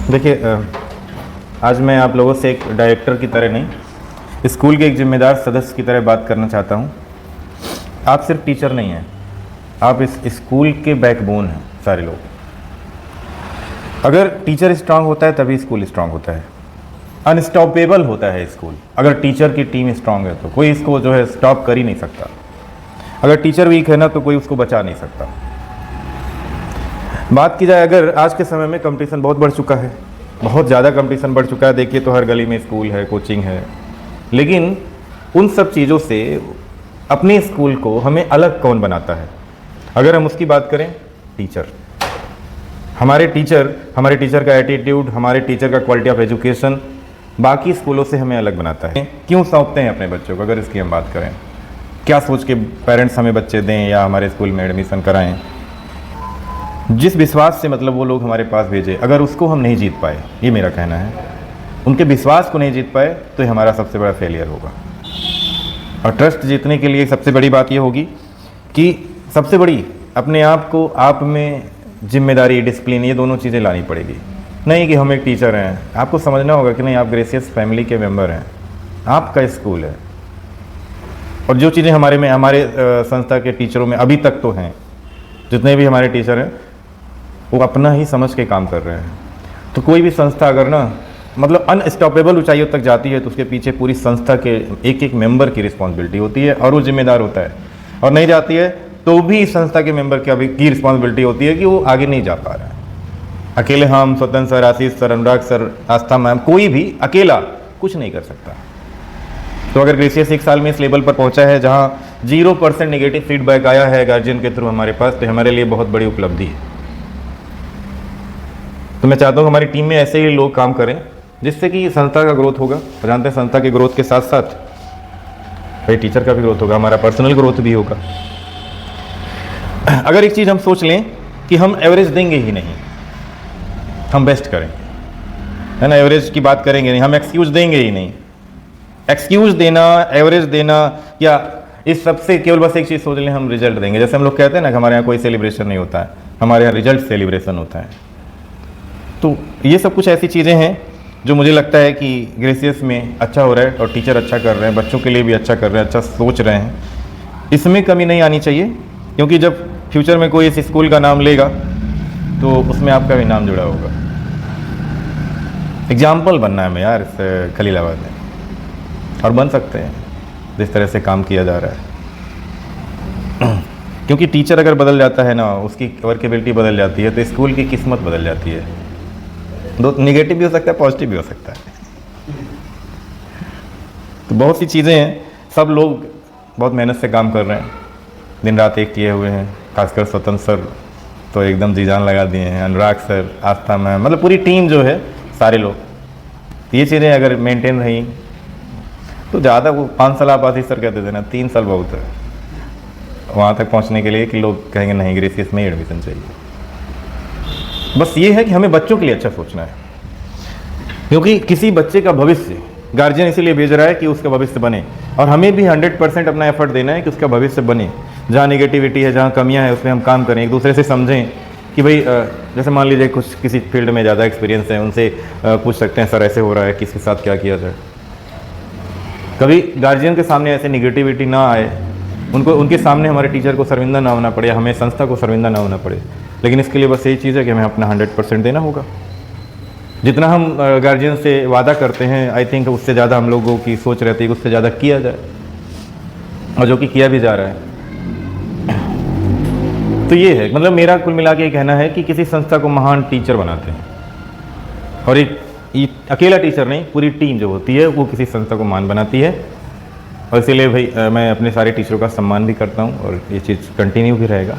देखिए, आज मैं आप लोगों से एक डायरेक्टर की तरह नहीं, स्कूल के एक जिम्मेदार सदस्य की तरह बात करना चाहता हूँ। आप सिर्फ टीचर नहीं हैं, आप इस स्कूल के बैकबोन हैं सारे लोग। अगर टीचर स्ट्रांग होता है तभी स्कूल स्ट्रांग होता है, अनस्टॉपेबल होता है स्कूल। अगर टीचर की टीम स्ट्रांग है तो कोई इसको जो है स्टॉप कर ही नहीं सकता। अगर टीचर वीक है ना तो कोई उसको बचा नहीं सकता। बात की जाए, अगर आज के समय में कंपटीशन बहुत बढ़ चुका है, बहुत ज़्यादा कंपटीशन बढ़ चुका है। देखिए तो हर गली में स्कूल है, कोचिंग है, लेकिन उन सब चीज़ों से अपने स्कूल को हमें अलग कौन बनाता है? अगर हम उसकी बात करें, टीचर। हमारे टीचर का एटीट्यूड, हमारे टीचर का क्वालिटी ऑफ एजुकेशन बाकी स्कूलों से हमें अलग बनाता है। क्यों सौंपते हैं अपने बच्चों को? अगर इसकी हम बात करें, क्या सोच के पेरेंट्स हमें बच्चे दें या हमारे स्कूल में एडमिशन कराएं? जिस विश्वास से मतलब वो लोग हमारे पास भेजे, अगर उसको हम नहीं जीत पाए, ये मेरा कहना है, उनके विश्वास को नहीं जीत पाए तो ये हमारा सबसे बड़ा फेलियर होगा। और ट्रस्ट जीतने के लिए सबसे बड़ी बात ये होगी कि सबसे बड़ी अपने आप को, आप में जिम्मेदारी, डिसिप्लिन, ये दोनों चीज़ें लानी पड़ेगी। नहीं कि हम एक टीचर हैं, आपको समझना होगा कि नहीं, आप ग्रेसियस फैमिली के मेंबर हैं, आपका स्कूल है। और जो चीज़ें हमारे संस्था के टीचरों में अभी तक तो हैं, जितने भी हमारे टीचर हैं वो अपना ही समझ के काम कर रहे हैं। तो कोई भी संस्था अगर ना मतलब अनस्टॉपेबल ऊंचाइयों तक जाती है तो उसके पीछे पूरी संस्था के एक एक मेंबर की रिस्पॉन्सिबिलिटी होती है और वो जिम्मेदार होता है। और नहीं जाती है तो भी संस्था के मेंबर की रिस्पॉन्सिबिलिटी होती है कि वो आगे नहीं जा पा रहा है। अकेले हम, स्वतंत्र सर, आशीष सर, अनुराग सर, आस्था मैम, कोई भी अकेला कुछ नहीं कर सकता। तो अगर ग्रेसियस 1 साल में इस लेवल पर पहुंचा है जहाँ 0% नेगेटिव फीडबैक आया है गार्जियन के थ्रू हमारे पास, तो हमारे लिए बहुत बड़ी उपलब्धि है। तो मैं चाहता हूँ हमारी टीम में ऐसे ही लोग काम करें जिससे कि संस्था का ग्रोथ होगा। जानते हैं संस्था के ग्रोथ के साथ साथ भाई टीचर का भी ग्रोथ होगा, हमारा पर्सनल ग्रोथ भी होगा। अगर एक चीज़ हम सोच लें कि हम एवरेज देंगे ही नहीं, हम बेस्ट करेंगे, है ना, एवरेज की बात करेंगे नहीं, हम एक्सक्यूज देंगे ही नहीं। एक्सक्यूज देना, एवरेज देना या इस सबसे केवल बस एक चीज़ सोच लें, हम रिजल्ट देंगे। जैसे हम लोग कहते हैं ना कि हमारे यहाँ कोई सेलिब्रेशन नहीं होता है, हमारे यहाँ रिजल्ट सेलिब्रेशन होता है। तो ये सब कुछ ऐसी चीज़ें हैं जो मुझे लगता है कि ग्रेसियस में अच्छा हो रहा है और टीचर अच्छा कर रहे हैं, बच्चों के लिए भी अच्छा कर रहे हैं, अच्छा सोच रहे हैं। इसमें कमी नहीं आनी चाहिए, क्योंकि जब फ्यूचर में कोई इस स्कूल का नाम लेगा तो उसमें आपका भी नाम जुड़ा होगा। एग्जाम्पल बनना है हमें यार इस खलीलाबाद में, और बन सकते हैं जिस तरह से काम किया जा रहा है। क्योंकि टीचर अगर बदल जाता है ना, उसकी वर्केबिलिटी बदल जाती है, तो स्कूल की किस्मत बदल जाती है। दो निगेटिव भी हो सकता है, पॉजिटिव भी हो सकता है। तो बहुत सी चीज़ें हैं, सब लोग बहुत मेहनत से काम कर रहे हैं, दिन रात एक किए हुए हैं। खासकर स्वतंत्र सर तो एकदम जी जान लगा दिए हैं, अनुराग सर, आस्था मैम, मतलब पूरी टीम जो है, सारे लोग। ये चीज़ें अगर मेंटेन रही तो ज़्यादा, वो 5 साल आप आशीष सर कहते थे ना, 3 साल बहुत है वहाँ तक पहुँचने के लिए कि लोग कहेंगे नहीं ग्रेसियस में एडमिशन चाहिए। बस ये है कि हमें बच्चों के लिए अच्छा सोचना है, क्योंकि किसी बच्चे का भविष्य गार्जियन इसीलिए भेज रहा है कि उसका भविष्य बने, और हमें भी 100% अपना एफर्ट देना है कि उसका भविष्य बने। जहाँ नेगेटिविटी है, जहाँ कमियाँ हैं, उसमें हम काम करें, एक दूसरे से समझें कि भाई जैसे मान लीजिए कुछ किसी फील्ड में ज़्यादा एक्सपीरियंस है, उनसे पूछ सकते हैं सर ऐसे हो रहा है, किसके साथ क्या किया जाए। कभी गार्जियन के सामने ऐसे नेगेटिविटी ना आए, उनके सामने हमारे टीचर को शर्मिंदा ना होना पड़े, हमें संस्था को शर्मिंदा ना होना पड़े। लेकिन इसके लिए बस यही चीज़ है कि हमें अपना 100% देना होगा। जितना हम गार्जियन से वादा करते हैं, आई थिंक उससे ज़्यादा हम लोगों की सोच रहती है कि उससे ज़्यादा किया जाए, और जो कि किया भी जा रहा है। तो ये है, मतलब मेरा कुल मिला के ये कहना है कि किसी संस्था को महान टीचर बनाते हैं, और एक अकेला टीचर नहीं, पूरी टीम जो होती है वो किसी संस्था को महान बनाती है। और इसीलिए भाई मैं अपने सारे टीचरों का सम्मान भी करता हूँ, और ये चीज़ कंटिन्यू भी रहेगा।